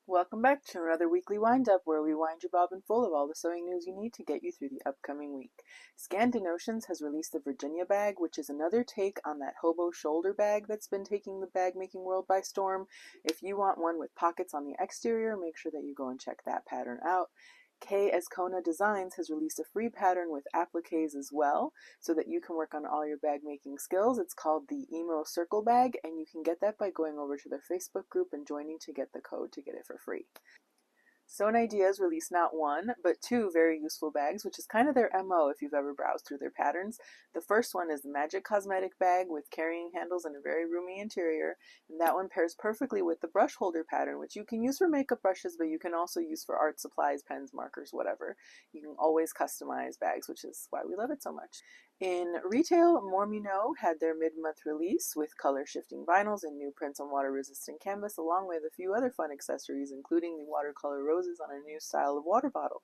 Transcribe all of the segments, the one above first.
Welcome back to another weekly wind-up where we wind your bobbin full of all the sewing news you need to get you through the upcoming week. Scandin Notions has released the Virginia bag, which is another take on that hobo shoulder bag that's been taking the bag making world by storm. If you want one with pockets on the exterior, make sure that you go and check that pattern out. Kay Kona Designs has released a free pattern with appliques as well, so that you can work on all your bag making skills. It's called the Emo Circle Bag, and you can get that by going over to their Facebook group and joining to get the code to get it for free. Sewn Ideas released not one, but two very useful bags, which is kind of their MO if you've ever browsed through their patterns. The first one is the Magic Cosmetic bag with carrying handles and a very roomy interior, and that one pairs perfectly with the brush holder pattern, which you can use for makeup brushes, but you can also use for art supplies, pens, markers, whatever. You can always customize bags, which is why we love it so much. In retail, More Me Know had their mid-month release with color-shifting vinyls and new prints on water-resistant canvas, along with a few other fun accessories, including the watercolor roses on a new style of water bottle.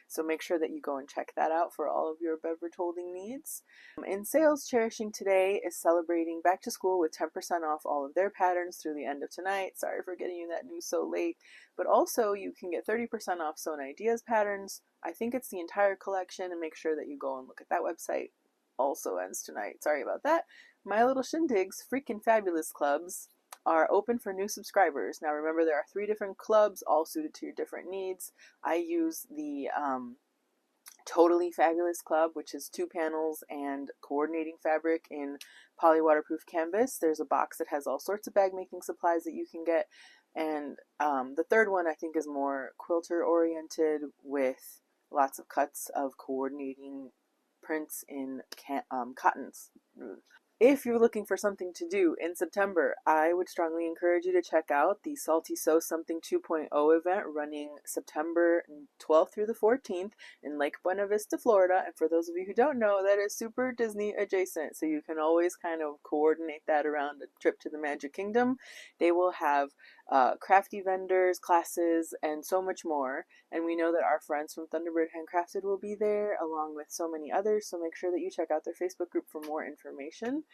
So make sure that you go and check that out for all of your beverage holding needs. In sales, Cherishing Today is celebrating back to school with 10% off all of their patterns through the end of tonight. Sorry for getting you that news so late. But also, you can get 30% off Sewn Ideas patterns. I think it's the entire collection, and make sure that you go and look at that website. Also ends tonight. Sorry about that. My Little Shindigs Freaking Fabulous Clubs are open for new subscribers. Now remember, there are 3 different clubs, all suited to your different needs. I use the Totally Fabulous Club, which is 2 panels and coordinating fabric in poly waterproof canvas. There's a box that has all sorts of bag making supplies that you can get. And the third one I think is more quilter oriented, with lots of cuts of coordinating prints in cottons. If you're looking for something to do in September, I would strongly encourage you to check out the Salty Sew Something 2.0 event running September 12th through the 14th in Lake Buena Vista, Florida. And for those of you who don't know, that is super Disney adjacent, so you can always kind of coordinate that around a trip to the Magic Kingdom. They will have crafty vendors, classes, and so much more. And we know that our friends from Thunderbird Handcrafted will be there, along with so many others, so make sure that you check out their Facebook group for more information.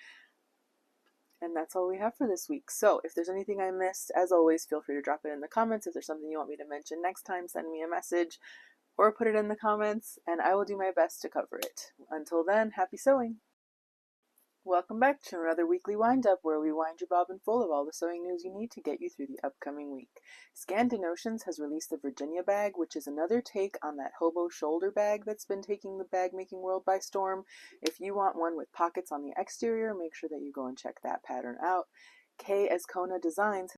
And that's all we have for this week. So if there's anything I missed, as always, feel free to drop it in the comments. If there's something you want me to mention next time, send me a message or put it in the comments, and I will do my best to cover it. Until then, happy sewing! Welcome back to another weekly wind-up where we wind your bobbin full of all the sewing news you need to get you through the upcoming week. Scandin Notions has released the Virginia bag, which is another take on that hobo shoulder bag that's been taking the bag making world by storm. If you want one with pockets on the exterior, make sure that you go and check that pattern out. Kay Kona Designs